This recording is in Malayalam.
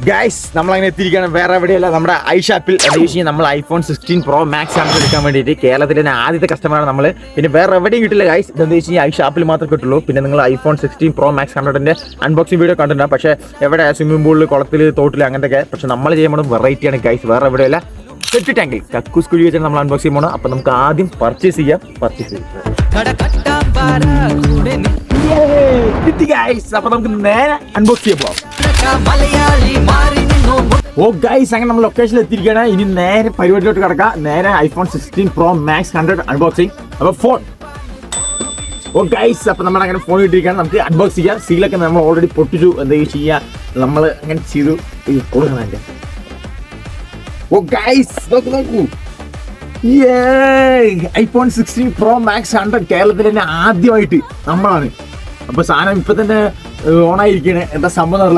ഗൈസ് നമ്മളങ്ങനെ എത്തിയിരിക്കുകയാണ് വേറെ എവിടെയല്ല നമ്മുടെ ഐഷാപ്പിൽ. എന്താ വെച്ചാൽ നമ്മൾ iPhone 16 Pro Max ആണ് എടുക്കാൻ വേണ്ടിയിട്ട് കേരളത്തിലെ ആദ്യത്തെ കസ്റ്റമറാണ് നമ്മൾ. പിന്നെ വേറെ എവിടെയും കിട്ടില്ല ഗൈസ്. എന്താ വെച്ച് കഴിഞ്ഞാൽ ഐഷാപ്പിൽ മാത്രമേ കിട്ടുള്ളൂ. പിന്നെ നിങ്ങൾ iPhone 16 Pro Max 100ന്റെ അൺബോക്സിംഗ് വീഡിയോ കണ്ടിട്ടുണ്ട്. പക്ഷേ എവിടെ സ്വിമ്മിംഗ് പൂളിൽ കുളത്തിൽ തോട്ടിൽ അങ്ങനത്തെ. പക്ഷെ നമ്മൾ ചെയ്യുമ്പോൾ വെറൈറ്റിയാണ് ഗൈസ്. വേറെ എവിടെയല്ല സെറ്റ് ടാങ്കിൽ കക്കൂസ് കുഴി വെച്ചാൽ നമ്മൾ അൺബോക്സ് ചെയ്യുമ്പോൾ. അപ്പോൾ നമുക്ക് ആദ്യം പർച്ചേസ് ചെയ്യാം. അപ്പൊ നമുക്ക് നേരെ അൺബോക്സ് ചെയ്യാൻ പോവാം. ഓ ഗൈസ്, അങ്ങനെ നമ്മൾ ലൊക്കേഷനിൽ എത്തിയിരിക്കുകയാണ്. ഇനി നേരെ പരിപാടിയിലോട്ട് കിടക്കാം. നേരെ iPhone 16 Pro Max 100 അൺബോക്സിങ്. അപ്പൊ ഫോൺ ഓ ഗൈസ്, അപ്പൊ നമ്മൾ അങ്ങനെ ഫോൺ ഇട്ടിരിക്കുകയാണ്. നമുക്ക് അൺബോക്സ് ചെയ്യാം. സീലൊക്കെ നമ്മൾ ഓൾറെഡി പൊട്ടിച്ചു. എന്താ ചെയ്യാ, നമ്മൾ അങ്ങനെ ചെയ്തു കൊടുക്കണം എന്റെ. ഓ ഗൈസ് നോക്കൂ, iPhone 16 Pro Max 100 കേരളത്തിൽ തന്നെ ആദ്യമായിട്ട് നമ്മളാണ്. അപ്പൊ സാധനം ഇപ്പൊ തന്നെ ഓണായിരിക്കണേ. എന്താ സംഭവം അറിയില്ല.